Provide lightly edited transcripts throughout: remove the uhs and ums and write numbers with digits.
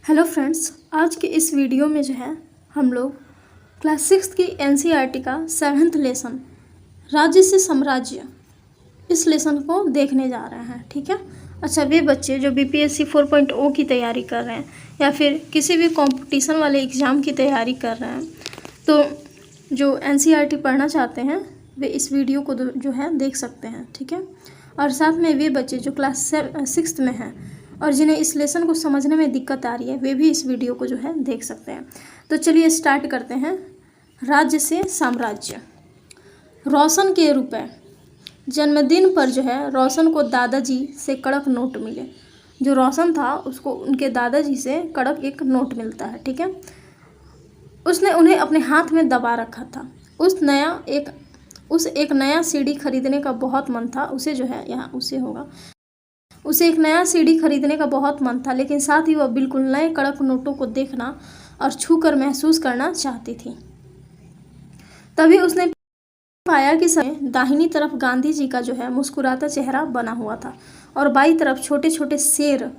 Hello friends, आज के इस वीडियो में जो है हम लोग क्लास 6 की एनसीईआरटी का 7th लेसन राज्य से साम्राज्य इस लेसन को देखने जा रहे हैं। ठीक है। अच्छा, वे बच्चे जो बीपीएससी 4.0 की तैयारी कर रहे हैं या फिर किसी भी कंपटीशन वाले एग्ज़ाम की तैयारी कर रहे हैं, तो जो एनसीईआरटी पढ़ना चाहते हैं वे इस वीडियो को जो है देख सकते हैं। ठीक है। और साथ में वे बच्चे जो क्लास 6 में हैं और जिन्हें इस लेसन को समझने में दिक्कत आ रही है वे भी इस वीडियो को जो है देख सकते हैं। तो चलिए स्टार्ट करते हैं। राज्य से साम्राज्य। रोशन के रुपए। जन्मदिन पर जो है रोशन को दादाजी से कड़क नोट मिले। जो रोशन था उसको उनके दादाजी से कड़क एक नोट मिलता है। ठीक है। उसने उन्हें अपने हाथ में दबा रखा था। उस एक नया सीढ़ी खरीदने का बहुत मन था। उसे जो है यहाँ उसे होगा उसे एक नया सीढ़ी खरीदने का बहुत मन था, लेकिन साथ ही वह बिल्कुल नए कड़क नोटों को देखना और छूकर महसूस करना चाहती थी। तभी उसने पाया कि समय दाहिनी तरफ गांधी जी का जो है मुस्कुराता चेहरा बना हुआ था और बाईं तरफ छोटे छोटे शेर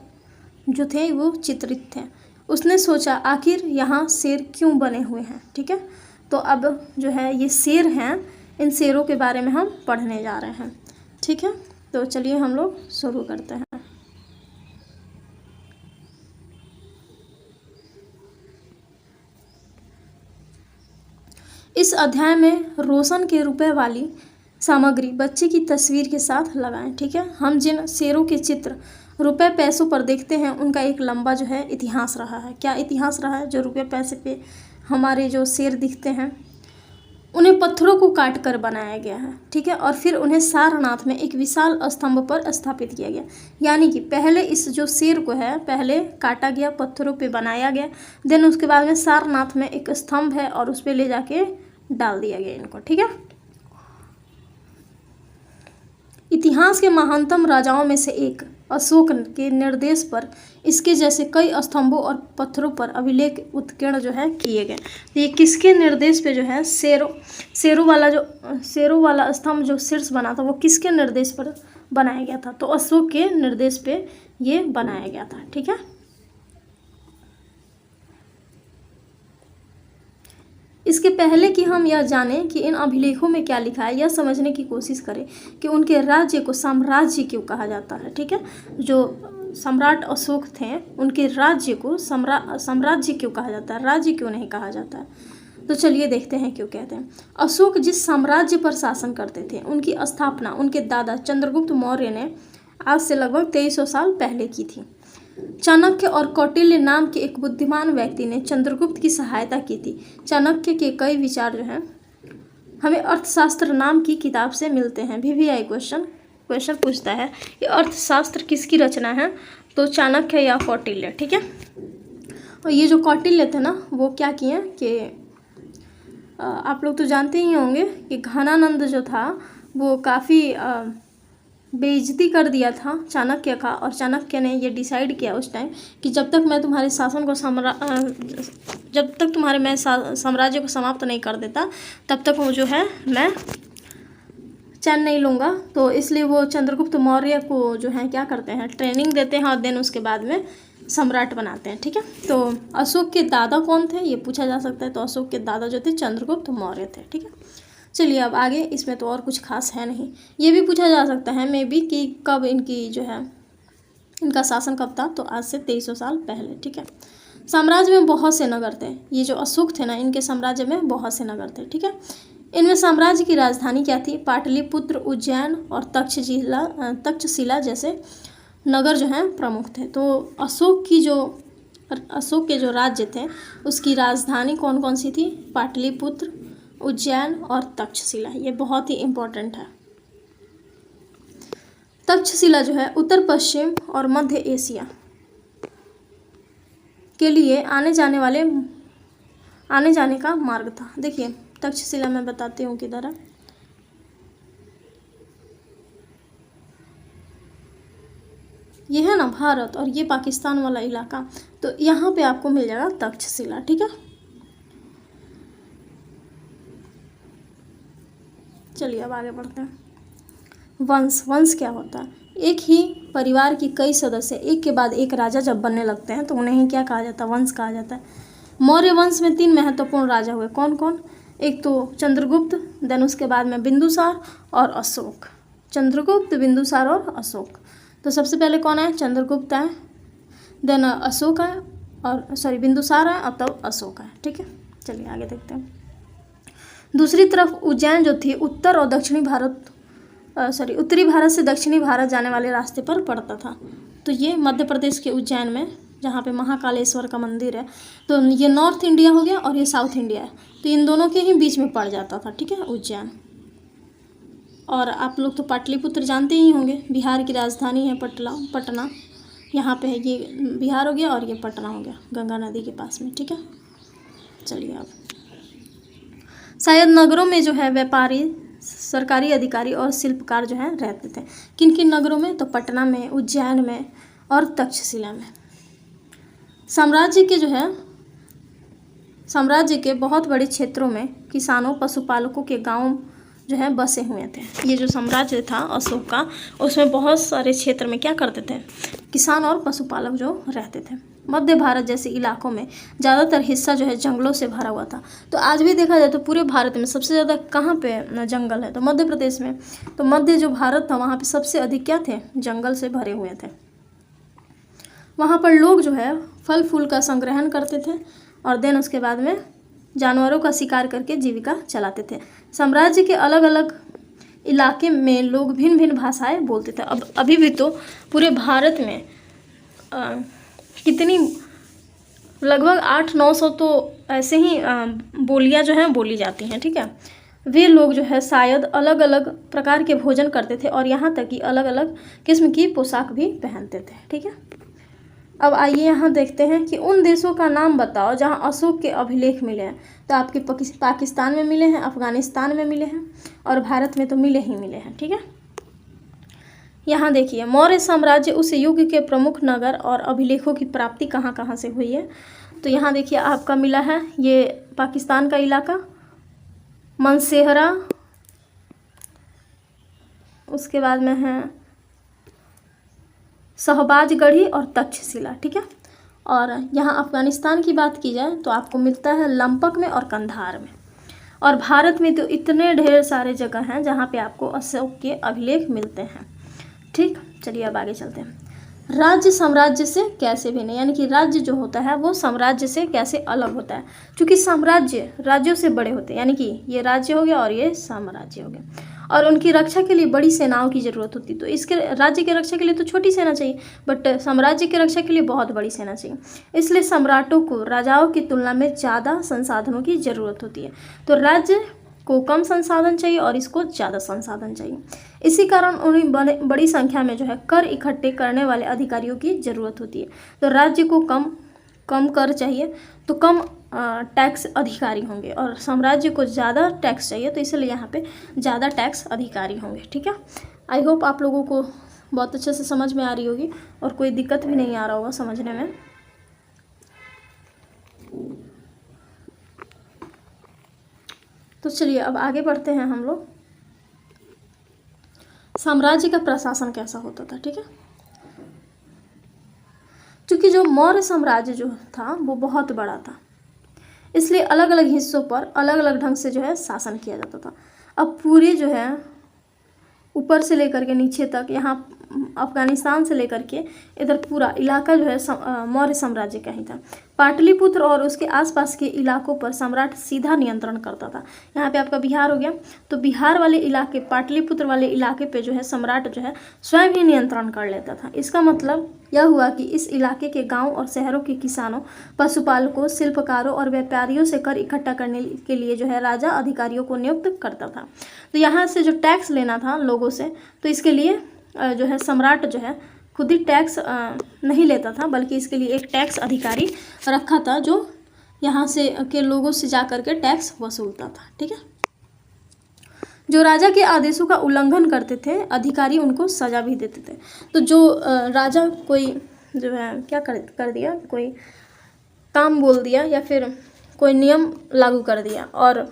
जो थे वो चित्रित थे। उसने सोचा, आखिर यहाँ शेर क्यों बने हुए हैं। ठीक है। तो अब जो है ये शेर हैं, इन शेरों के बारे में हम पढ़ने जा रहे हैं। ठीक है। तो चलिए हम लोग शुरू करते हैं। इस अध्याय में रोशन के रुपए वाली सामग्री बच्चे की तस्वीर के साथ लगाएं। ठीक है। हम जिन शेरों के चित्र रुपए पैसों पर देखते हैं उनका एक लंबा जो है इतिहास रहा है। क्या इतिहास रहा है? जो रुपए पैसे पे हमारे जो शेर दिखते हैं उन्हें पत्थरों को काट कर बनाया गया है। ठीक है। और फिर उन्हें सारनाथ में एक विशाल स्तंभ पर स्थापित किया गया। यानी कि पहले इस जो शेर को है पहले काटा गया, पत्थरों पे बनाया गया, देन उसके बाद में सारनाथ में एक स्तंभ है और उस पर ले जाके डाल दिया गया इनको। ठीक है। इतिहास के महानतम राजाओं में से एक अशोक के निर्देश पर इसके जैसे कई स्तंभों और पत्थरों पर अभिलेख उत्कीर्ण जो है किए गए। तो ये किसके निर्देश पे जो है शेरों वाला स्तंभ जो शीर्ष बना था वो किसके निर्देश पर बनाया गया था? तो अशोक के निर्देश पे ये बनाया गया था। ठीक है। इसके पहले कि हम यह जानें कि इन अभिलेखों में क्या लिखा है, यह समझने की कोशिश करें कि उनके राज्य को साम्राज्य क्यों कहा जाता है। ठीक है। जो सम्राट अशोक थे उनके राज्य को साम्राज्य क्यों कहा जाता है, राज्य क्यों नहीं कहा जाता है? तो चलिए देखते हैं क्यों कहते हैं। अशोक जिस साम्राज्य पर शासन करते थे उनकी स्थापना उनके दादा चंद्रगुप्त मौर्य ने आज से लगभग 2300 साल पहले की थी। चाणक्य और कौटिल्य नाम के एक बुद्धिमान व्यक्ति ने चंद्रगुप्त की सहायता की थी। चाणक्य के कई विचार जो हैं हमें अर्थशास्त्र नाम की किताब से मिलते हैं। VVI क्वेश्चन पूछता है कि अर्थशास्त्र किसकी रचना है? तो चाणक्य या कौटिल्य। ठीक है। और ये जो कौटिल्य थे ना वो क्या किए कि आप लोग तो जानते ही होंगे कि घनानंद जो था वो काफ़ी बेइज्जती कर दिया था चाणक्य का, और चाणक्य ने ये डिसाइड किया उस टाइम कि जब तक मैं तुम्हारे साम्राज्य को समाप्त नहीं कर देता तब तक वो जो है मैं चैन नहीं लूँगा। तो इसलिए वो चंद्रगुप्त मौर्य को जो है क्या करते हैं, ट्रेनिंग देते हैं और देन उसके बाद में सम्राट बनाते हैं। ठीक है। तो अशोक के दादा कौन थे ये पूछा जा सकता है। तो अशोक के दादा जो थे चंद्रगुप्त मौर्य थे। ठीक है। चलिए अब आगे, इसमें तो और कुछ खास है नहीं। ये भी पूछा जा सकता है मे बी कि कब इनका शासन कब था? तो आज से 2300 साल पहले। ठीक है। साम्राज्य में बहुत से नगर थे। ये जो अशोक थे ना इनके साम्राज्य में बहुत से नगर थे। ठीक है। इनमें साम्राज्य की राजधानी क्या थी? पाटलिपुत्र, उज्जैन और तक्षशिला जैसे नगर जो हैं प्रमुख थे। तो अशोक के जो राज्य थे उसकी राजधानी कौन कौन सी थी? पाटलिपुत्र, उज्जैन और तक्षशिला। ये बहुत ही इम्पोर्टेंट है। तक्षशिला जो है उत्तर पश्चिम और मध्य एशिया के लिए आने जाने का मार्ग था। देखिए तक्षशिला मैं बताती हूँ किधर है। ये है ना भारत और ये पाकिस्तान वाला इलाका, तो यहाँ पे आपको मिल जाएगा तक्षशिला। ठीक है। चलिए अब आगे बढ़ते हैं। वंश क्या होता है? एक ही परिवार की कई सदस्य एक के बाद एक राजा जब बनने लगते हैं तो उन्हें ही क्या कहा जाता है, वंश कहा जाता है। मौर्य वंश में 3 महत्वपूर्ण राजा हुए, कौन कौन? एक तो चंद्रगुप्त, देन उसके बाद में बिंदुसार और अशोक। चंद्रगुप्त, बिंदुसार और अशोक। तो सबसे पहले कौन है? चंद्रगुप्त है, देन अशोक है, और सॉरी बिंदुसार है, और तब अशोक है। ठीक है, चलिए आगे देखते हैं। दूसरी तरफ उज्जैन जो थी उत्तर और दक्षिणी भारत उत्तरी भारत से दक्षिणी भारत जाने वाले रास्ते पर पड़ता था। तो ये मध्य प्रदेश के उज्जैन में, जहाँ पे महाकालेश्वर का मंदिर है, तो ये नॉर्थ इंडिया हो गया और ये साउथ इंडिया है, तो इन दोनों के ही बीच में पड़ जाता था। ठीक है, उज्जैन। और आप लोग तो पाटलिपुत्र जानते ही होंगे, बिहार की राजधानी है पटना। यहाँ पे है, ये बिहार हो गया और ये पटना हो गया, गंगा नदी के पास में। ठीक है, चलिए अब शायद नगरों में जो है व्यापारी, सरकारी अधिकारी और शिल्पकार जो हैं रहते थे। किन किन नगरों में? तो पटना में, उज्जैन में और तक्षशिला में। साम्राज्य के बहुत बड़े क्षेत्रों में किसानों, पशुपालकों के गांव जो है बसे हुए थे। ये जो साम्राज्य था अशोक का, उसमें बहुत सारे क्षेत्र में क्या करते थे? किसान और पशुपालक जो रहते थे। मध्य भारत जैसे इलाकों में ज़्यादातर हिस्सा जो है जंगलों से भरा हुआ था। तो आज भी देखा जाए तो पूरे भारत में सबसे ज़्यादा कहाँ पे जंगल है? तो मध्य प्रदेश में। तो मध्य जो भारत था वहाँ पे सबसे अधिक क्या थे? जंगल से भरे हुए थे। वहाँ पर लोग जो है फल फूल का संग्रहण करते थे और देन उसके बाद में जानवरों का शिकार करके जीविका चलाते थे। साम्राज्य के अलग अलग इलाके में लोग भिन्न भिन्न भाषाएं बोलते थे। अब अभी भी तो पूरे भारत में कितनी, लगभग 800-900 तो ऐसे ही बोलियां जो हैं बोली जाती हैं। ठीक है, वे लोग जो है शायद अलग अलग प्रकार के भोजन करते थे और यहाँ तक कि अलग अलग किस्म की पोशाक भी पहनते थे। ठीक है, अब आइए यहाँ देखते हैं कि उन देशों का नाम बताओ जहाँ अशोक के अभिलेख मिले हैं। तो आपके पाकिस्तान में मिले हैं, अफगानिस्तान में मिले हैं और भारत में तो मिले ही मिले हैं। ठीक है, यहाँ देखिए मौर्य साम्राज्य उस युग के प्रमुख नगर और अभिलेखों की प्राप्ति कहाँ कहाँ से हुई है। तो यहाँ देखिए आपका मिला है ये पाकिस्तान का इलाका, मनसेहरा, उसके बाद में है शहबाजगढ़ी और तक्षशिला। ठीक है, और यहाँ अफगानिस्तान की बात की जाए तो आपको मिलता है लंपक में और कंधार में। और भारत में तो इतने ढेर सारे जगह हैं जहाँ पे आपको अशोक के अभिलेख मिलते हैं। ठीक, चलिए अब आगे चलते हैं। राज्य साम्राज्य से कैसे भिन्न, यानी कि राज्य जो होता है वो साम्राज्य से कैसे अलग होता है। क्योंकि साम्राज्य राज्यों से बड़े होते हैं, यानी कि ये राज्य हो गया और ये साम्राज्य हो गया, और उनकी रक्षा के लिए बड़ी सेनाओं की ज़रूरत होती है। तो इसके राज्य की रक्षा के लिए तो छोटी सेना चाहिए, बट साम्राज्य की रक्षा के लिए बहुत बड़ी सेना चाहिए। इसलिए सम्राटों को राजाओं की तुलना में ज़्यादा संसाधनों की ज़रूरत होती है। तो राज्य को कम संसाधन चाहिए और इसको ज़्यादा संसाधन चाहिए। इसी कारण उन्हें बड़ी संख्या में जो है कर इकट्ठे करने वाले अधिकारियों की ज़रूरत होती है। तो राज्य को कम कर चाहिए तो कम टैक्स अधिकारी होंगे, और साम्राज्य को ज़्यादा टैक्स चाहिए तो इसलिए यहाँ पे ज़्यादा टैक्स अधिकारी होंगे। ठीक है, आई होप आप लोगों को बहुत अच्छे से समझ में आ रही होगी और कोई दिक्कत भी नहीं आ रहा होगा समझने में। तो चलिए अब आगे बढ़ते हैं हम लोग। साम्राज्य का प्रशासन कैसा होता था। ठीक है, क्योंकि जो मौर्य साम्राज्य जो था वो बहुत बड़ा था, इसलिए अलग अलग हिस्सों पर अलग अलग ढंग से जो है शासन किया जाता था। अब पूरे जो है ऊपर से लेकर के नीचे तक, यहाँ अफगानिस्तान से लेकर के इधर पूरा इलाका जो है मौर्य साम्राज्य का ही था। पाटलिपुत्र और उसके आसपास के इलाकों पर सम्राट सीधा नियंत्रण करता था। यहाँ पे आपका बिहार हो गया, तो बिहार वाले इलाके, पाटलिपुत्र वाले इलाके पे जो है सम्राट जो है स्वयं ही नियंत्रण कर लेता था। इसका मतलब यह हुआ कि इस इलाके के गांव और शहरों के किसानों, पशुपालकों, शिल्पकारों और व्यापारियों से कर इकट्ठा करने के लिए जो है राजा अधिकारियों को नियुक्त करता था। तो यहाँ से जो टैक्स लेना था लोगों से, तो इसके लिए जो है सम्राट जो है खुद ही टैक्स नहीं लेता था, बल्कि इसके लिए एक टैक्स अधिकारी रखा था जो यहाँ से के लोगों से जा कर के टैक्स वसूलता था। ठीक है, जो राजा के आदेशों का उल्लंघन करते थे अधिकारी उनको सजा भी देते थे। तो जो राजा कोई जो है क्या कर दिया, कोई काम बोल दिया या फिर कोई नियम लागू कर दिया और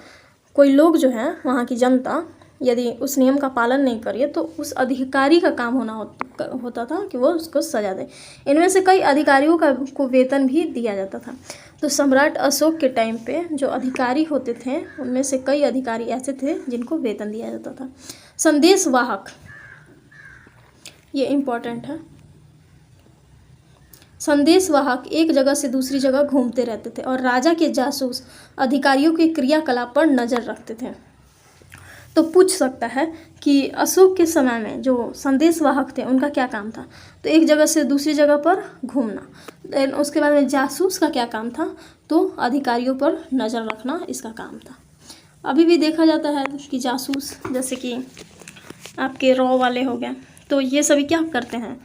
कोई लोग जो है वहाँ की जनता यदि उस नियम का पालन नहीं करिए तो उस अधिकारी का काम होता था कि वो उसको सजा दे। इनमें से कई अधिकारियों को वेतन भी दिया जाता था। तो सम्राट अशोक के टाइम पे जो अधिकारी होते थे उनमें से कई अधिकारी ऐसे थे जिनको वेतन दिया जाता था। संदेश वाहक, ये इम्पोर्टेंट है। संदेश वाहक एक जगह से दूसरी जगह घूमते रहते थे और राजा के जासूस अधिकारियों के क्रियाकलाप पर नज़र रखते थे। तो पूछ सकता है कि अशोक के समय में जो संदेश वाहक थे उनका क्या काम था? तो एक जगह से दूसरी जगह पर घूमना। देन उसके बाद में जासूस का क्या काम था? तो अधिकारियों पर नज़र रखना इसका काम था। अभी भी देखा जाता है कि जासूस जैसे कि आपके रॉ वाले हो गए, तो ये सभी क्या करते हैं?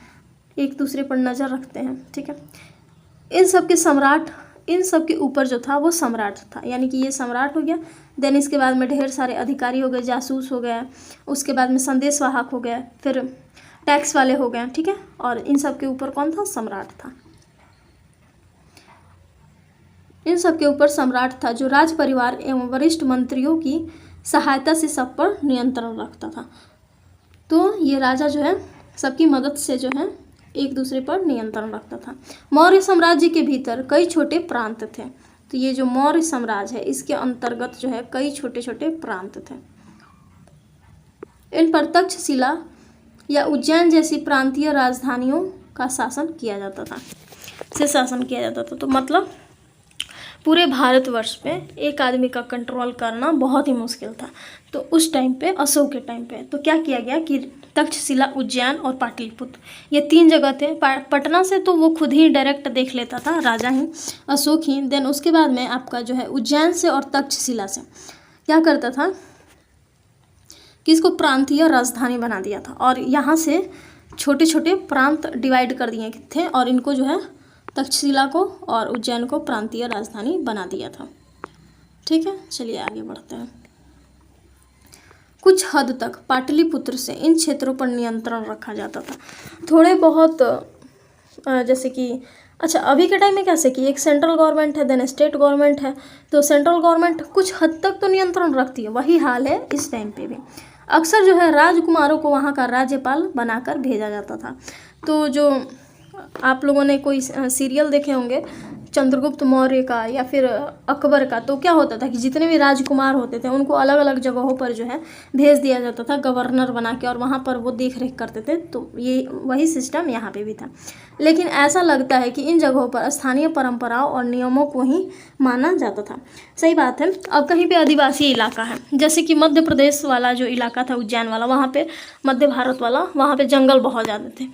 एक दूसरे पर नज़र रखते हैं। ठीक है, इन सब के ऊपर जो था वो सम्राट था, यानी कि ये सम्राट हो गया। देन इसके बाद में ढेर सारे अधिकारी हो गए, जासूस हो गए, उसके बाद में संदेश वाहक हो गए, फिर टैक्स वाले हो गए। ठीक है, और इन सब के ऊपर कौन था? सम्राट था। इन सब के ऊपर सम्राट था जो राज परिवार एवं वरिष्ठ मंत्रियों की सहायता से सब पर नियंत्रण रखता था। तो ये राजा जो है सबकी मदद से जो है एक दूसरे पर नियंत्रण रखता था। मौर्य साम्राज्य के भीतर कई छोटे प्रांत थे। तो ये जो मौर्य साम्राज्य है इसके अंतर्गत जो है कई छोटे छोटे प्रांत थे। इन पर तक्षशिला या उज्जैन जैसी प्रांतीय राजधानियों का शासन किया जाता था। तो मतलब पूरे भारतवर्ष पे एक आदमी का कंट्रोल करना बहुत ही मुश्किल था। तो उस टाइम पे, अशोक के टाइम पे, तो क्या किया गया कि तक्षशिला, उज्जैन और पाटलिपुत्र, ये 3 जगह थे। पटना से तो वो खुद ही डायरेक्ट देख लेता था, राजा ही, अशोक ही। देन उसके बाद में आपका जो है उज्जैन से और तक्षशिला से क्या करता था कि इसको प्रांतीय राजधानी बना दिया था और यहाँ से छोटे छोटे प्रांत डिवाइड कर दिए थे और इनको जो है तक्षशिला को और उज्जैन को प्रांतीय राजधानी बना दिया था। ठीक है, चलिए आगे बढ़ते हैं। कुछ हद तक पाटलिपुत्र से इन क्षेत्रों पर नियंत्रण रखा जाता था। थोड़े बहुत जैसे कि अच्छा अभी के टाइम में कैसे कि एक सेंट्रल गवर्नमेंट है, देन स्टेट गवर्नमेंट है। तो सेंट्रल गवर्नमेंट कुछ हद तक तो नियंत्रण रखती है, वही हाल है इस टाइम पे भी। अक्सर जो है राजकुमारों को वहाँ का राज्यपाल बनाकर भेजा जाता था। तो जो आप लोगों ने कोई सीरियल देखे होंगे चंद्रगुप्त मौर्य का या फिर अकबर का, तो क्या होता था कि जितने भी राजकुमार होते थे उनको अलग अलग जगहों पर जो है भेज दिया जाता था गवर्नर बना के, और वहाँ पर वो देख रेख करते थे। तो ये वही सिस्टम यहाँ पे भी था। लेकिन ऐसा लगता है कि इन जगहों पर स्थानीय परंपराओं और नियमों को ही माना जाता था। सही बात है। अब कहीं पे आदिवासी इलाका है, जैसे कि मध्य प्रदेश वाला जो इलाका था उज्जैन वाला, वहाँ पे मध्य भारत वाला, वहाँ पे जंगल बहुत ज़्यादा थे।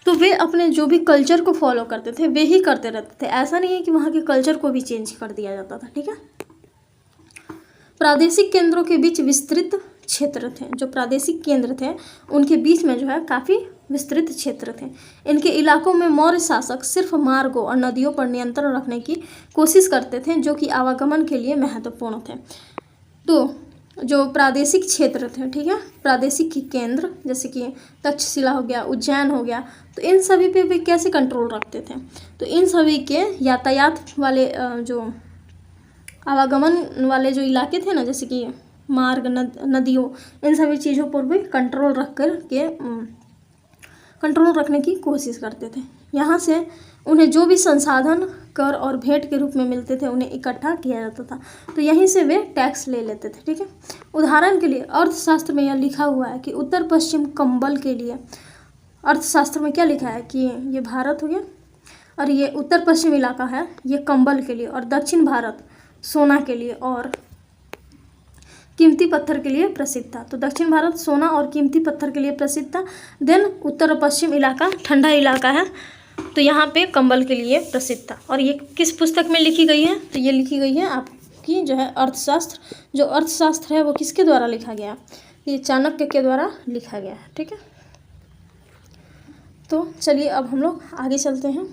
तो वे अपने जो भी कल्चर को फॉलो करते थे वे ही करते रहते थे। ऐसा नहीं है कि वहाँ के कल्चर को भी चेंज कर दिया जाता था। ठीक है, प्रादेशिक केंद्रों के बीच विस्तृत क्षेत्र थे। जो प्रादेशिक केंद्र थे उनके बीच में जो है काफ़ी विस्तृत क्षेत्र थे। इनके इलाकों में मौर्य शासक सिर्फ मार्गों और नदियों पर नियंत्रण रखने की कोशिश करते थे जो कि आवागमन के लिए महत्वपूर्ण थे। तो जो प्रादेशिक क्षेत्र थे, ठीक है, प्रादेशिक केंद्र जैसे कि तक्षशिला हो गया, उज्जैन हो गया, तो इन सभी पे भी कैसे कंट्रोल रखते थे? तो इन सभी के यातायात वाले जो आवागमन वाले जो इलाके थे ना, जैसे कि मार्ग, नदियों, इन सभी चीज़ों पर भी कंट्रोल रखने की कोशिश करते थे। यहाँ से उन्हें जो भी संसाधन कर और भेंट के रूप में मिलते थे उन्हें इकट्ठा किया जाता था। तो यहीं से वे टैक्स ले लेते थे। ठीक है, उदाहरण के लिए अर्थशास्त्र में यह लिखा हुआ है कि उत्तर पश्चिम कंबल के लिए, अर्थशास्त्र में क्या लिखा है कि ये भारत हो गया और ये उत्तर पश्चिम इलाका है, ये कंबल के लिए, और दक्षिण भारत सोना के लिए और कीमती पत्थर के लिए प्रसिद्ध था। तो दक्षिण भारत सोना और कीमती पत्थर के लिए प्रसिद्ध था। देन उत्तर पश्चिम इलाका ठंडा इलाका है, तो यहाँ पे कंबल के लिए प्रसिद्ध था। और ये किस पुस्तक में लिखी गई है? तो ये लिखी गई है आपकी जो है अर्थशास्त्र। जो अर्थशास्त्र है वो किसके द्वारा लिखा गया? ये चाणक्य के द्वारा लिखा गया है। ठीक है, तो चलिए अब हम लोग आगे चलते हैं।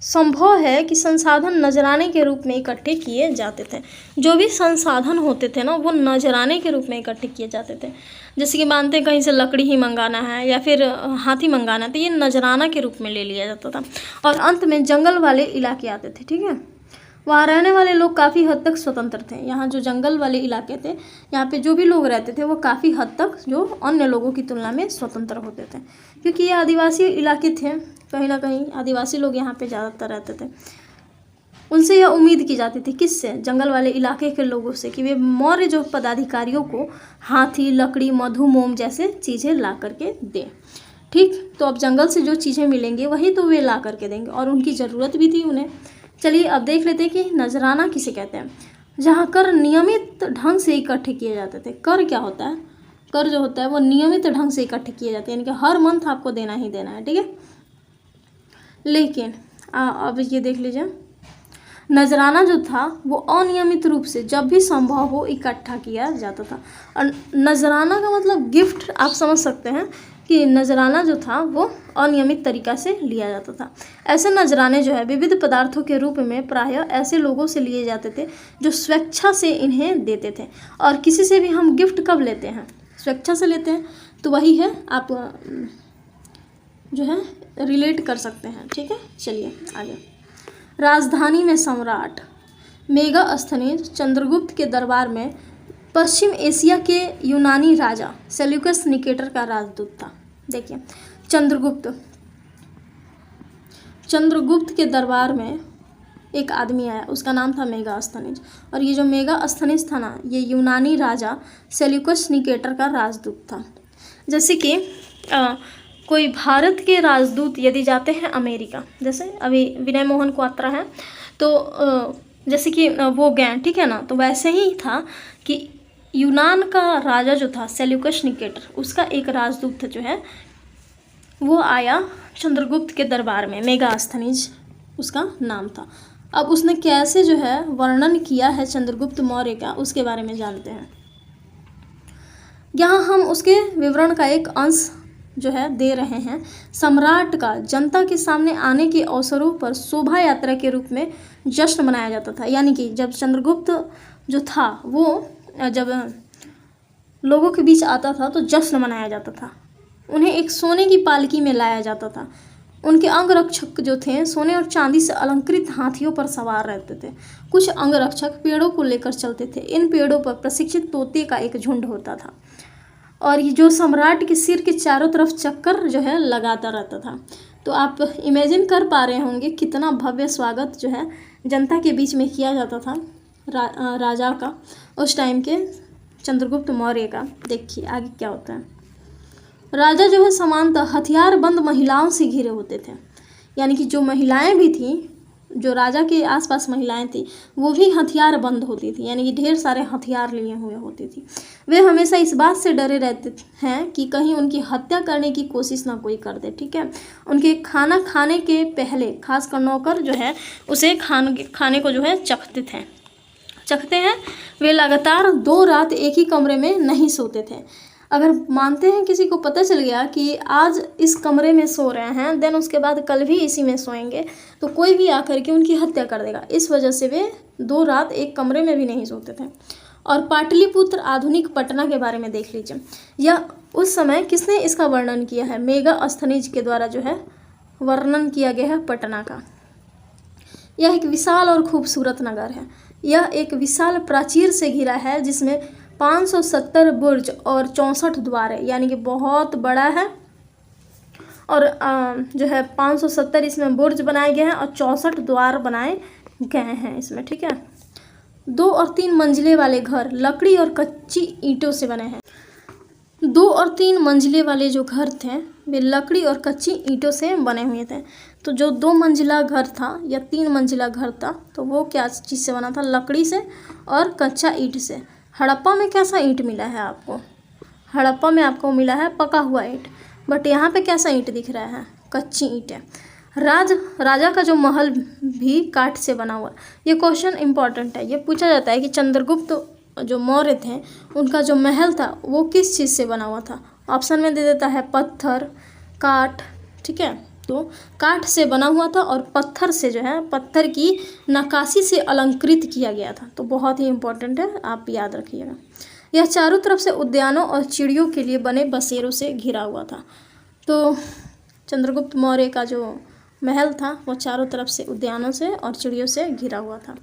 संभव है कि संसाधन नजराने के रूप में इकट्ठे किए जाते थे। जो भी संसाधन होते थे ना वो नजराने के रूप में इकट्ठे किए जाते थे। जैसे कि मानते हैं कहीं से लकड़ी ही मंगाना है या फिर हाथी मंगाना है, तो ये नजराना के रूप में ले लिया जाता था। और अंत में जंगल वाले इलाके आते थे। ठीक है, वहाँ रहने वाले लोग काफ़ी हद तक स्वतंत्र थे। यहाँ जो जंगल वाले इलाके थे, यहाँ पे जो भी लोग रहते थे वो काफ़ी हद तक जो अन्य लोगों की तुलना में स्वतंत्र होते थे, क्योंकि ये आदिवासी इलाके थे। कहीं ना कहीं आदिवासी लोग यहाँ पे ज़्यादातर रहते थे। उनसे यह उम्मीद की जाती थी, किससे? जंगल वाले इलाके के लोगों से, कि वे मौर्य जो पदाधिकारियों को हाथी, लकड़ी, मधु, मोम जैसे चीज़ें ला करके दें। ठीक, तो अब जंगल से जो चीज़ें मिलेंगी वही तो वे ला करके देंगे, और उनकी ज़रूरत भी थी उन्हें। चलिए अब देख लेते हैं कि नजराना किसे कहते हैं। जहाँ कर नियमित ढंग से इकट्ठे किए जाते थे। कर क्या होता है? कर जो होता है वो नियमित ढंग से इकट्ठे किए जाते हैं, यानी कि हर मंथ आपको देना ही देना है, ठीक है। लेकिन अब ये देख लीजिए, नजराना जो था वो अनियमित रूप से जब भी संभव हो इकट्ठा किया जाता था। और नजराना का मतलब गिफ्ट, आप समझ सकते हैं कि नजराना जो था वो अनियमित तरीक़ा से लिया जाता था। ऐसे नजराने जो है विविध पदार्थों के रूप में प्रायः ऐसे लोगों से लिए जाते थे जो स्वेच्छा से इन्हें देते थे। और किसी से भी हम गिफ्ट कब लेते हैं? स्वेच्छा से लेते हैं, तो वही है, आप जो है रिलेट कर सकते हैं, ठीक है। चलिए आगे। राजधानी में सम्राट। मेगास्थनीज चंद्रगुप्त के दरबार में पश्चिम एशिया के यूनानी राजा सेल्यूकस निकेटर का राजदूत था। देखिए, चंद्रगुप्त के दरबार में एक आदमी आया, उसका नाम था मेगास्थनीज। और ये जो मेगास्थनीज था ना, ये यूनानी राजा सेल्यूकस निकेटर का राजदूत था। जैसे कि कोई भारत के राजदूत यदि जाते हैं अमेरिका, जैसे अभी विनय मोहन क्वात्रा है, तो जैसे कि वो गए, ठीक है ना, तो वैसे ही था कि यूनान का राजा जो था सेल्यूकस निकेटर, उसका एक राजदूत जो है वो आया चंद्रगुप्त के दरबार में। मेगास्थनीज उसका नाम था। अब उसने कैसे जो है वर्णन किया है चंद्रगुप्त मौर्य का, उसके बारे में जानते हैं। यहाँ हम उसके विवरण का एक अंश जो है दे रहे हैं। सम्राट का जनता के सामने आने के अवसरों पर शोभा यात्रा के रूप में जश्न मनाया जाता था। यानी कि जब चंद्रगुप्त जो था वो जब लोगों के बीच आता था तो जश्न मनाया जाता था। उन्हें एक सोने की पालकी में लाया जाता था। उनके अंगरक्षक जो थे सोने और चांदी से अलंकृत हाथियों पर सवार रहते थे। कुछ अंगरक्षक पेड़ों को लेकर चलते थे। इन पेड़ों पर प्रशिक्षित तोते का एक झुंड होता था और ये जो सम्राट के सिर के चारों तरफ चक्कर जो है लगाता रहता था। तो आप इमेजिन कर पा रहे होंगे कितना भव्य स्वागत जो है जनता के बीच में किया जाता था राजा का उस टाइम के चंद्रगुप्त मौर्य का। देखिए आगे क्या होता है। राजा जो है सामान्यतः हथियारबंद महिलाओं से घिरे होते थे। यानी कि जो महिलाएं भी थीं, जो राजा के आसपास महिलाएं थीं, वो भी हथियार बंद होती थी, यानी कि ढेर सारे हथियार लिए हुए होती थी। वे हमेशा इस बात से डरे रहते हैं कि कहीं उनकी हत्या करने की कोशिश ना कोई कर दे, ठीक है। उनके खाना खाने के पहले खासकर नौकर जो है उसे खाने को जो है चखते हैं। वे लगातार 2 रात एक ही कमरे में नहीं सोते थे। अगर मानते हैं किसी को पता चल गया कि आज इस कमरे में सो रहे हैं, देन उसके बाद कल भी इसी में सोएंगे, तो कोई भी आकर के उनकी हत्या कर देगा। इस वजह से वे 2 रात एक कमरे में भी नहीं सोते थे। और पाटलिपुत्र आधुनिक पटना के बारे में देख लीजिए। यह उस समय किसने इसका वर्णन किया है? मेगास्थनीज के द्वारा जो है वर्णन किया गया है पटना का। यह एक विशाल और खूबसूरत नगर है। यह एक विशाल प्राचीर से घिरा है जिसमें 570 बुर्ज और 64 द्वार है, यानी कि बहुत बड़ा है। और जो है 570 इसमें बुर्ज बनाए गए हैं और 64 द्वार बनाए गए हैं इसमें, ठीक है। 2 और 3 मंजिले वाले घर लकड़ी और कच्ची ईंटों से बने हैं। 2 और 3 मंजिले वाले जो घर थे वे लकड़ी और कच्ची ईंटों से बने हुए थे। तो जो 2 मंजिला घर था या 3 मंजिला घर था तो वो क्या चीज़ से बना था? लकड़ी से और कच्चा ईंट से। हड़प्पा में कैसा ईंट मिला है आपको? हड़प्पा में आपको मिला है पका हुआ ईंट, बट यहाँ पे कैसा ईंट दिख रहा है? कच्ची ईंट है। राजा का जो महल भी काठ से बना हुआ। ये क्वेश्चन इंपॉर्टेंट है, ये पूछा जाता है कि चंद्रगुप्त जो मौर्य थे उनका जो महल था वो किस चीज़ से बना हुआ था? ऑप्शन में दे देता है पत्थर, काठ, ठीक है। तो काठ से बना हुआ था और पत्थर से जो है पत्थर की नक्काशी से अलंकृत किया गया था। तो बहुत ही इम्पोर्टेंट है, आप याद रखिएगा। यह चारों तरफ से उद्यानों और चिड़ियों के लिए बने बसेरों से घिरा हुआ था। तो चंद्रगुप्त मौर्य का जो महल था वो चारों तरफ से उद्यानों से और चिड़ियों से घिरा हुआ था।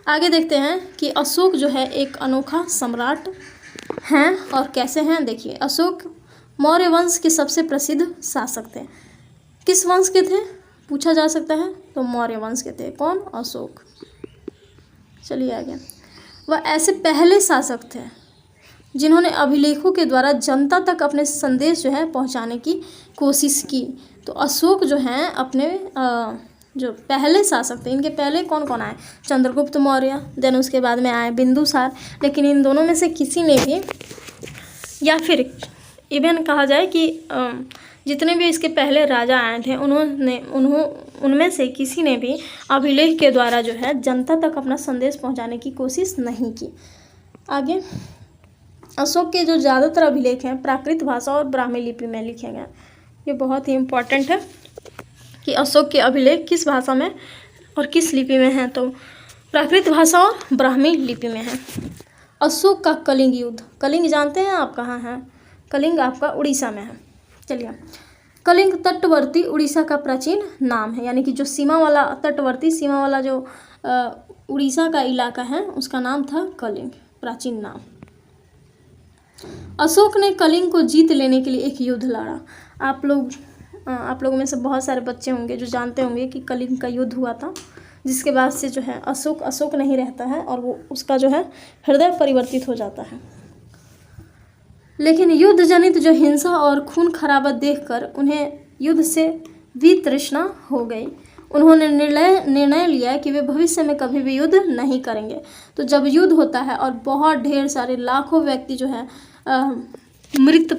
आगे देखते हैं कि अशोक जो है एक अनोखा सम्राट हैं और कैसे हैं। देखिए, अशोक मौर्य वंश के सबसे प्रसिद्ध शासक थे। किस वंश के थे पूछा जा सकता है, तो मौर्य वंश के थे। कौन? अशोक। चलिए आगे। वह ऐसे पहले शासक थे जिन्होंने अभिलेखों के द्वारा जनता तक अपने संदेश जो है पहुंचाने की कोशिश की। तो अशोक जो हैं अपने जो पहले शासक थे, इनके पहले कौन कौन आए? चंद्रगुप्त मौर्य, देन उसके बाद में आए बिंदुसार। लेकिन इन दोनों में से किसी ने भी, या फिर इवन कहा जाए कि जितने भी इसके पहले राजा आए थे उनमें से किसी ने भी अभिलेख के द्वारा जो है जनता तक अपना संदेश पहुंचाने की कोशिश नहीं की। आगे, अशोक के जो ज़्यादातर अभिलेख हैं प्राकृत भाषा और ब्राह्मी लिपि में लिखे गए। ये बहुत ही इम्पोर्टेंट है कि अशोक के अभिलेख किस भाषा में और किस लिपि में हैं, तो प्राकृत भाषा और ब्राह्मी लिपि में है। अशोक का कलिंग युद्ध, कलिंग जानते हैं आप कहाँ है? कलिंग आपका उड़ीसा में है। चलिए, कलिंग तटवर्ती उड़ीसा का प्राचीन नाम है, यानी कि जो सीमा वाला तटवर्ती सीमा वाला जो उड़ीसा का इलाका है उसका नाम था कलिंग, प्राचीन नाम। अशोक ने कलिंग को जीत लेने के लिए एक युद्ध लड़ा। आप लोगों में से बहुत सारे बच्चे होंगे जो जानते होंगे कि कलिंग का युद्ध हुआ था, जिसके बाद से जो है अशोक नहीं रहता है और वो उसका जो है हृदय परिवर्तित हो जाता है। लेकिन युद्ध जनित जो हिंसा और खून खराबा देखकर उन्हें युद्ध से वितृष्णा हो गई। उन्होंने निर्णय लिया कि वे भविष्य में कभी भी युद्ध नहीं करेंगे। तो जब युद्ध होता है और बहुत ढेर सारे लाखों व्यक्ति जो है मृत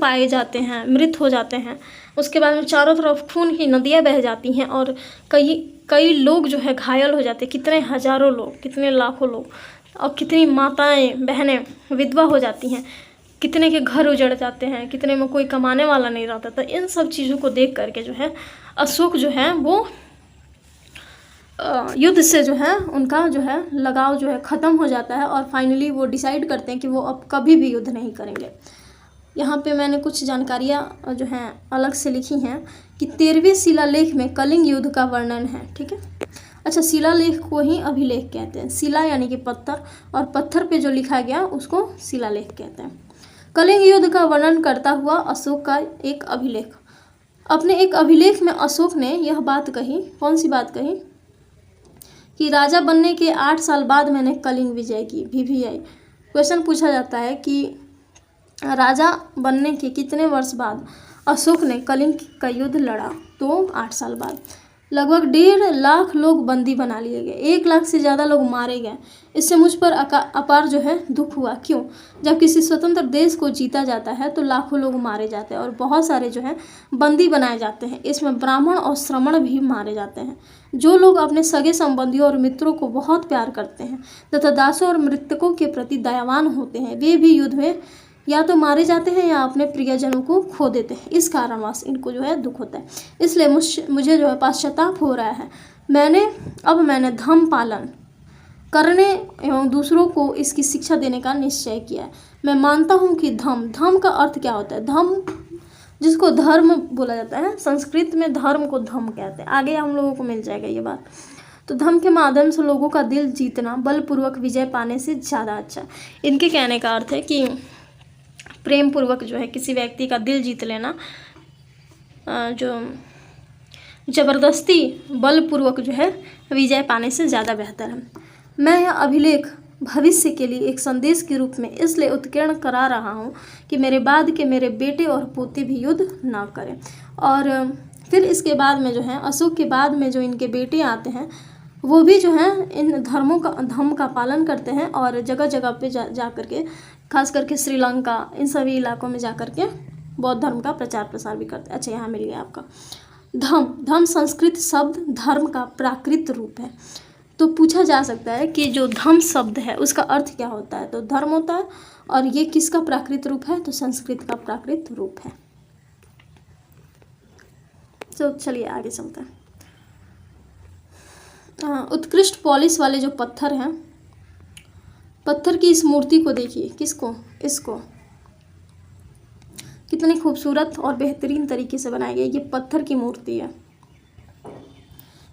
हो जाते हैं, उसके बाद में चारों तरफ खून की नदियाँ बह जाती हैं और कई लोग जो है घायल हो जाते हैं, कितने हजारों लोग, कितने लाखों लोग, और कितनी माताएं बहनें विधवा हो जाती हैं, कितने के घर उजड़ जाते हैं, कितने में कोई कमाने वाला नहीं रहता। तो इन सब चीज़ों को देख करके जो है अशोक जो है वो युद्ध से जो है उनका जो है लगाव जो है ख़त्म हो जाता है और फाइनली वो डिसाइड करते हैं कि वो अब कभी भी युद्ध नहीं करेंगे। यहाँ पे मैंने कुछ जानकारियाँ जो हैं अलग से लिखी हैं कि 13वें शिलालेख में कलिंग युद्ध का वर्णन है। ठीक है, अच्छा, शिलालेख को ही अभिलेख कहते हैं। शिला यानी कि पत्थर, और पत्थर पे जो लिखा गया उसको शिलालेख कहते हैं। कलिंग युद्ध का वर्णन करता हुआ अशोक का एक अभिलेख, अपने एक अभिलेख में अशोक ने यह बात कही, कौन सी बात कही, कि राजा बनने के 8 साल बाद मैंने कलिंग विजय की। VVI क्वेश्चन पूछा जाता है कि राजा बनने के कितने वर्ष बाद अशोक ने कलिंग का युद्ध लड़ा, तो 8 साल बाद। लगभग 1.5 लाख लोग बंदी बना लिए गए, 1 लाख से ज़्यादा लोग मारे गए। इससे मुझ पर अपार जो है दुख हुआ। क्यों? जब किसी स्वतंत्र देश को जीता जाता है तो लाखों लोग मारे जाते हैं और बहुत सारे जो है बंदी बनाए जाते हैं। इसमें ब्राह्मण और श्रमण भी मारे जाते हैं। जो लोग अपने सगे संबंधियों और मित्रों को बहुत प्यार करते हैं तथा दासों और मृतकों के प्रति दयावान होते हैं, वे भी युद्ध में या तो मारे जाते हैं या अपने प्रियजनों को खो देते हैं। इस कारणवश इनको जो है दुख होता है। इसलिए मुझे जो है पश्चाताप हो रहा है। मैंने धर्म पालन करने एवं दूसरों को इसकी शिक्षा देने का निश्चय किया है। मैं मानता हूँ कि धर्म का अर्थ क्या होता है? धर्म, जिसको धर्म बोला जाता है, संस्कृत में धर्म को धम कहते हैं। आगे हम लोगों को मिल जाएगा ये बात। तो धर्म के माध्यम से लोगों का दिल जीतना बलपूर्वक विजय पाने से ज़्यादा अच्छा। इनके कहने का अर्थ है कि प्रेम पूर्वक जो है किसी व्यक्ति का दिल जीत लेना जो ज़बरदस्ती बलपूर्वक जो है विजय पाने से ज़्यादा बेहतर है। मैं यह अभिलेख भविष्य के लिए एक संदेश के रूप में इसलिए उत्कीर्ण करा रहा हूँ कि मेरे बाद के मेरे बेटे और पोते भी युद्ध ना करें। और फिर इसके बाद में जो है अशोक के बाद में जो इनके बेटे आते हैं वो भी जो है इन धर्म का पालन करते हैं और जगह जगह पे जा करके, खास करके श्रीलंका, इन सभी इलाकों में जा करके बौद्ध धर्म का प्रचार प्रसार भी करते हैं। अच्छा, यहाँ मिल गया आपका धम संस्कृत शब्द धर्म का प्राकृत रूप है। तो पूछा जा सकता है कि जो धम शब्द है उसका अर्थ क्या होता है? तो धर्म होता है, और ये किसका प्राकृत रूप है? तो संस्कृत का प्राकृत रूप है। तो चलिए आगे चलते हैं। उत्कृष्ट पॉलिश वाले जो पत्थर हैं, पत्थर की इस मूर्ति को देखिए। किसको? इसको। कितनी खूबसूरत और बेहतरीन तरीके से बनाई गई ये पत्थर की मूर्ति है।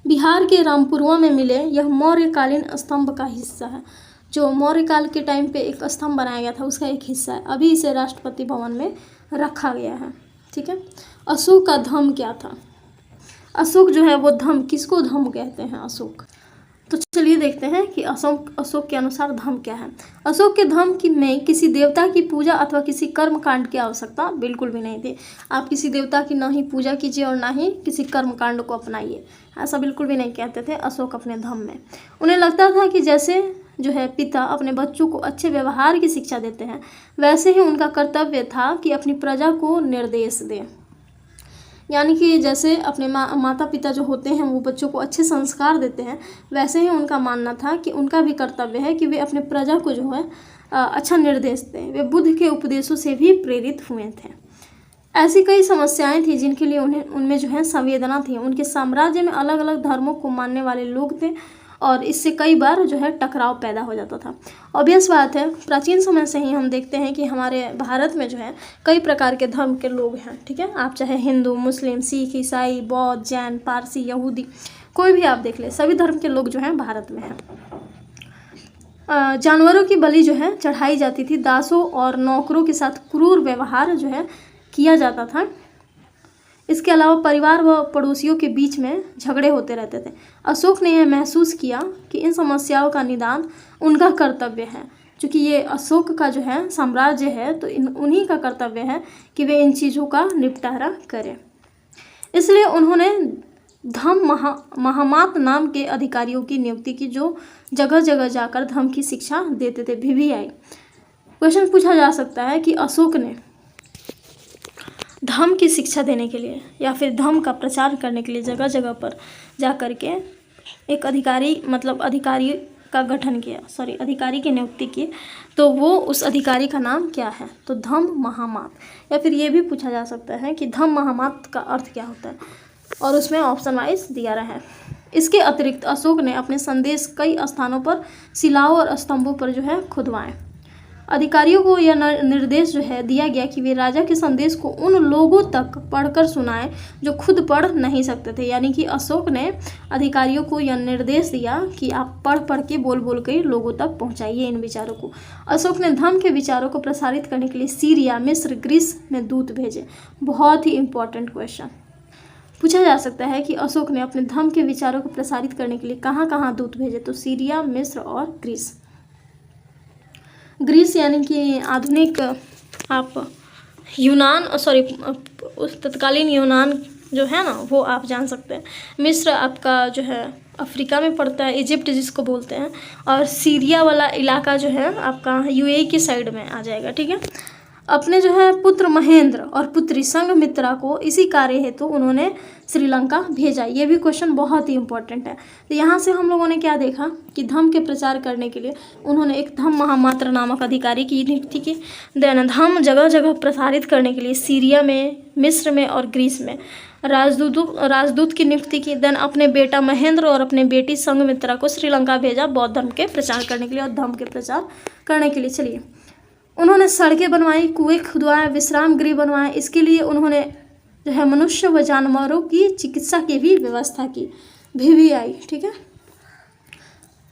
बिहार के रामपुरवा में मिले यह मौर्यकालीन स्तंभ का हिस्सा है। जो मौर्य काल के टाइम पे एक स्तंभ बनाया गया था उसका एक हिस्सा है। अभी इसे राष्ट्रपति भवन में रखा गया है। ठीक है। अशोक का धम्म क्या था? अशोक जो है वो धम्म, किसको धम्म कहते हैं? अशोक। तो चलिए देखते हैं कि अशोक के अनुसार धम्म क्या है। अशोक के धम्म में किसी देवता की पूजा अथवा किसी कर्म कांड की आवश्यकता बिल्कुल भी नहीं थी। आप किसी देवता की ना ही पूजा कीजिए और ना ही किसी कर्म कांड को अपनाइए, ऐसा बिल्कुल भी नहीं कहते थे अशोक अपने धम्म में। उन्हें लगता था कि जैसे जो है पिता अपने बच्चों को अच्छे व्यवहार की शिक्षा देते हैं, वैसे ही उनका कर्तव्य था कि अपनी प्रजा को निर्देश दें। यानी कि जैसे अपने माता पिता जो होते हैं वो बच्चों को अच्छे संस्कार देते हैं, वैसे ही उनका मानना था कि उनका भी कर्तव्य है कि वे अपने प्रजा को जो है अच्छा निर्देश दें। वे बुद्ध के उपदेशों से भी प्रेरित हुए थे। ऐसी कई समस्याएं थी जिनके लिए उनमें जो है संवेदना थी। उनके साम्राज्य में अलग अलग धर्मों को मानने वाले लोग थे और इससे कई बार जो है टकराव पैदा हो जाता था। ऑब्वियस बात है, प्राचीन समय से ही हम देखते हैं कि हमारे भारत में जो है कई प्रकार के धर्म के लोग हैं। ठीक है। आप चाहे हिंदू, मुस्लिम, सिख, ईसाई, बौद्ध, जैन, पारसी, यहूदी, कोई भी आप देख ले, सभी धर्म के लोग जो हैं भारत में हैं। जानवरों की बलि जो है चढ़ाई जाती थी। दासों और नौकरों के साथ क्रूर व्यवहार जो है किया जाता था। इसके अलावा परिवार व पड़ोसियों के बीच में झगड़े होते रहते थे। अशोक ने यह महसूस किया कि इन समस्याओं का निदान उनका कर्तव्य है। क्योंकि ये अशोक का जो है साम्राज्य है, तो उन्हीं का कर्तव्य है कि वे इन चीज़ों का निपटारा करें। इसलिए उन्होंने धम्म महामात नाम के अधिकारियों की नियुक्ति की, जो जगह जगह जाकर धम्म की शिक्षा देते थे। VVI क्वेश्चन पूछा जा सकता है कि अशोक ने धम्म की शिक्षा देने के लिए या फिर धम्म का प्रचार करने के लिए जगह जगह पर जा कर के एक अधिकारी का गठन किया, अधिकारी की नियुक्ति की, तो वो उस अधिकारी का नाम क्या है? तो धम्म महामात। या फिर ये भी पूछा जा सकता है कि धम्म महामात का अर्थ क्या होता है, और उसमें ऑप्शन वाइज दिया रहा है। इसके अतिरिक्त अशोक ने अपने संदेश कई स्थानों पर शिलाओं और स्तंभों पर जो है खुदवाएं। अधिकारियों को यह निर्देश जो है दिया गया कि वे राजा के संदेश को उन लोगों तक पढ़कर सुनाएं जो खुद पढ़ नहीं सकते थे। यानी कि अशोक ने अधिकारियों को यह निर्देश दिया कि आप पढ़ के बोल के लोगों तक पहुंचाइए इन विचारों को। अशोक ने धम्म के विचारों को प्रसारित करने के लिए सीरिया, मिस्र, ग्रीस में दूत भेजे। बहुत ही इंपॉर्टेंट क्वेश्चन पूछा जा सकता है कि अशोक ने अपने धम्म के विचारों को प्रसारित करने के लिए कहाँ कहाँ दूत भेजे? तो सीरिया, मिस्र और ग्रीस। ग्रीस यानी कि आधुनिक आप उस तत्कालीन यूनान जो है ना, वो आप जान सकते हैं। मिस्र आपका जो है अफ्रीका में पड़ता है, इजिप्ट जिसको बोलते हैं, और सीरिया वाला इलाका जो है आपका UAE की साइड में आ जाएगा। ठीक है। अपने जो है पुत्र महेंद्र और पुत्री संघमित्रा को इसी कार्य हेतु उन्होंने श्रीलंका भेजा। ये भी क्वेश्चन बहुत ही इंपॉर्टेंट है। तो यहाँ से हम लोगों ने क्या देखा कि धम्म के प्रचार करने के लिए उन्होंने एक धम्म महामात्र नामक अधिकारी की नियुक्ति की। देन धम्म जगह जगह प्रसारित करने के लिए सीरिया में, मिस्र में और ग्रीस में राजदूत की नियुक्ति की। देन अपने बेटा महेंद्र और अपने बेटी संघमित्रा को श्रीलंका भेजा बौद्ध धर्म के प्रचार करने के लिए और धम्म के प्रचार करने के लिए। चलिए, उन्होंने सड़कें बनवाई, कुएं खुदवाए, विश्राम गृह बनवाए। इसके लिए उन्होंने जो है मनुष्य व जानवरों की चिकित्सा की भी व्यवस्था की। VVI। ठीक है।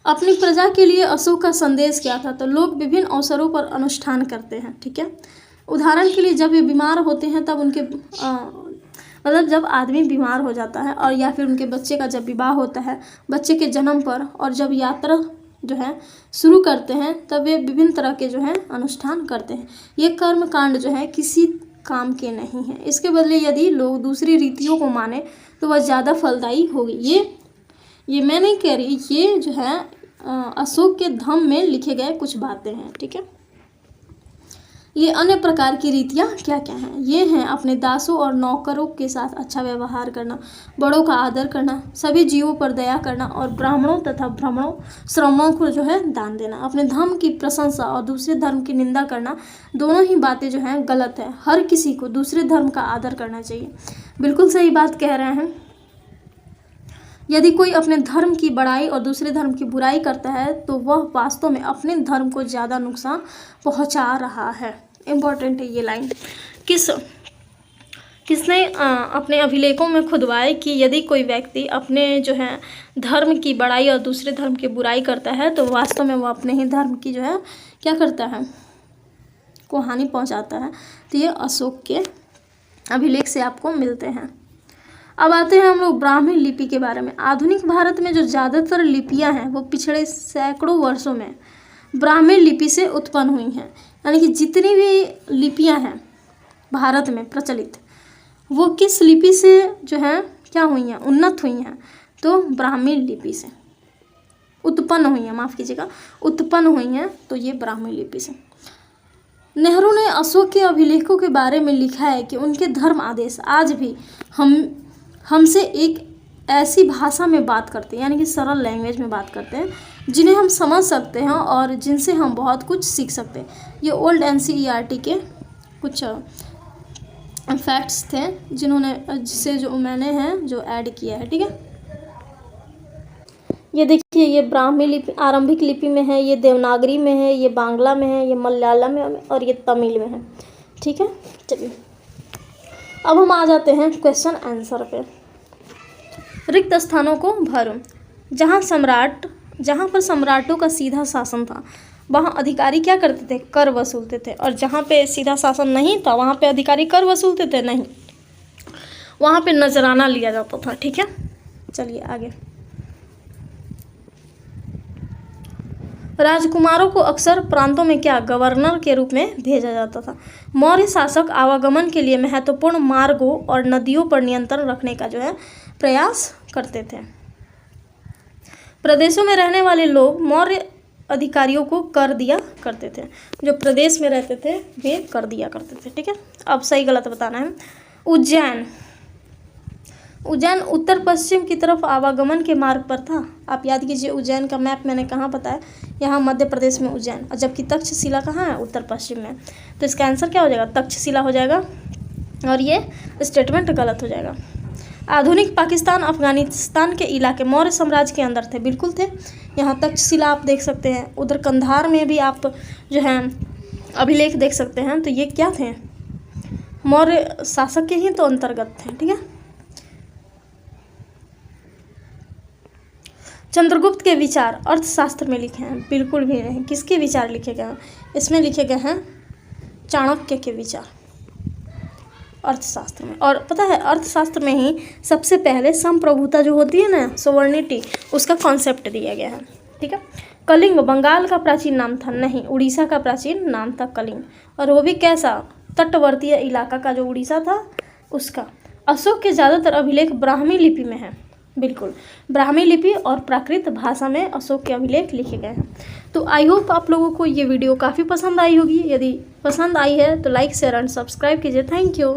अपनी प्रजा के लिए अशोक का संदेश क्या था? तो लोग विभिन्न अवसरों पर अनुष्ठान करते हैं। ठीक है। उदाहरण के लिए जब वे बीमार होते हैं तब उनके जब आदमी बीमार हो जाता है, और या फिर उनके बच्चे का जब विवाह होता है, बच्चे के जन्म पर, और जब यात्रा जो है शुरू करते हैं, तब वे विभिन्न तरह के जो है अनुष्ठान करते हैं। ये कर्म कांड जो है किसी काम के नहीं है। इसके बदले यदि लोग दूसरी रीतियों को माने तो वह ज़्यादा फलदायी होगी। ये मैं नहीं कह रही, ये जो है अशोक के धम्म में लिखे गए कुछ बातें हैं। ठीक है। ये अन्य प्रकार की रीतियाँ क्या क्या हैं? ये हैं अपने दासों और नौकरों के साथ अच्छा व्यवहार करना, बड़ों का आदर करना, सभी जीवों पर दया करना, और ब्राह्मणों तथा श्रमणों को जो है दान देना। अपने धर्म की प्रशंसा और दूसरे धर्म की निंदा करना, दोनों ही बातें जो हैं गलत है। हर किसी को दूसरे धर्म का आदर करना चाहिए। बिल्कुल सही बात कह रहे हैं। यदि कोई अपने धर्म की बड़ाई और दूसरे धर्म की बुराई करता है तो वह वास्तव में अपने धर्म को ज़्यादा नुकसान पहुंचा रहा है। इम्पॉर्टेंट है ये लाइन। किसने अपने अभिलेखों में खुदवाए कि यदि कोई व्यक्ति अपने जो है धर्म की बड़ाई और दूसरे धर्म की बुराई करता है तो वास्तव में वो अपने ही धर्म की जो है क्या करता है, को हानि पहुंचाता है। तो ये अशोक के अभिलेख से आपको मिलते हैं। अब आते हैं हम लोग ब्राह्मी लिपि के बारे में। आधुनिक भारत में जो ज़्यादातर लिपियां हैं वो पिछड़े सैकड़ों वर्षों में ब्राह्मी लिपि से उत्पन्न हुई हैं। यानी कि जितनी भी लिपियां हैं भारत में प्रचलित, वो किस लिपि से जो है क्या हुई हैं, उन्नत हुई हैं, तो ब्राह्मी लिपि से उत्पन्न हुई हैं, माफ़ कीजिएगा, उत्पन्न हुई हैं, तो ये ब्राह्मी लिपि से। नेहरू ने अशोक के अभिलेखों के बारे में लिखा है कि उनके धर्म आदेश आज भी हमसे एक ऐसी भाषा में बात करते हैं, यानी कि सरल लैंग्वेज में बात करते हैं, जिन्हें हम समझ सकते हैं और जिनसे हम बहुत कुछ सीख सकते हैं। ये ओल्ड NCERT के कुछ फैक्ट्स थे जिसे जो मैंने हैं जो ऐड किया है, ठीक है। ये देखिए, ये ब्राह्मी लिपि आरंभिक लिपि में है, ये देवनागरी में है, ये बांग्ला में है, ये मलयालम में और ये तमिल में है, ठीक है। चलिए अब हम आ जाते हैं क्वेश्चन आंसर पे। रिक्त स्थानों को भरो। जहाँ पर सम्राटों का सीधा शासन था वहाँ अधिकारी क्या करते थे, कर वसूलते थे, और जहाँ पे सीधा शासन नहीं था वहाँ पे अधिकारी कर वसूलते थे नहीं, वहाँ पे नजराना लिया जाता था, ठीक है। चलिए आगे। राजकुमारों को अक्सर प्रांतों में क्या, गवर्नर के रूप में भेजा जाता था। मौर्य शासक आवागमन के लिए महत्वपूर्ण मार्गों और नदियों पर नियंत्रण रखने का जो है प्रयास करते थे। प्रदेशों में रहने वाले लोग मौर्य अधिकारियों को कर दिया करते थे, जो प्रदेश में रहते थे वे कर दिया करते थे, ठीक है। अब सही गलत बताना है। उज्जैन उत्तर पश्चिम की तरफ आवागमन के मार्ग पर था। आप याद कीजिए, उज्जैन का मैप मैंने कहाँ बताया, यहाँ मध्य प्रदेश में उज्जैन, और जबकि तक्षशिला कहाँ है, उत्तर पश्चिम में। तो इसका आंसर क्या हो जाएगा, तक्षशिला हो जाएगा, और ये स्टेटमेंट गलत हो जाएगा। आधुनिक पाकिस्तान अफगानिस्तान के इलाके मौर्य साम्राज्य के अंदर थे, बिल्कुल थे। यहाँ तक्षशिला आप देख सकते हैं, उधर कंधार में भी आप जो है अभिलेख देख सकते हैं। तो ये क्या थे, मौर्य शासक के ही तो अंतर्गत थे, ठीक है। चंद्रगुप्त के विचार अर्थशास्त्र में लिखे हैं, बिल्कुल भी नहीं। किसके विचार लिखे गए हैं, इसमें लिखे गए हैं चाणक्य के विचार अर्थशास्त्र में। और पता है, अर्थशास्त्र में ही सबसे पहले संप्रभुता जो होती है ना, सोवर्निटी, उसका कॉन्सेप्ट दिया गया है, ठीक है। कलिंग बंगाल का प्राचीन नाम था, नहीं, उड़ीसा का प्राचीन नाम था कलिंग, और वो भी कैसा, तटवर्तीय इलाका का जो उड़ीसा था उसका। अशोक के ज़्यादातर अभिलेख ब्राह्मी लिपि में हैं, बिल्कुल, ब्राह्मी लिपि और प्राकृत भाषा में अशोक के अभिलेख लिखे गए हैं। तो आई होप आप लोगों को ये वीडियो काफ़ी पसंद आई होगी। यदि पसंद आई है तो लाइक शेयर एंड सब्सक्राइब कीजिए। Thank you.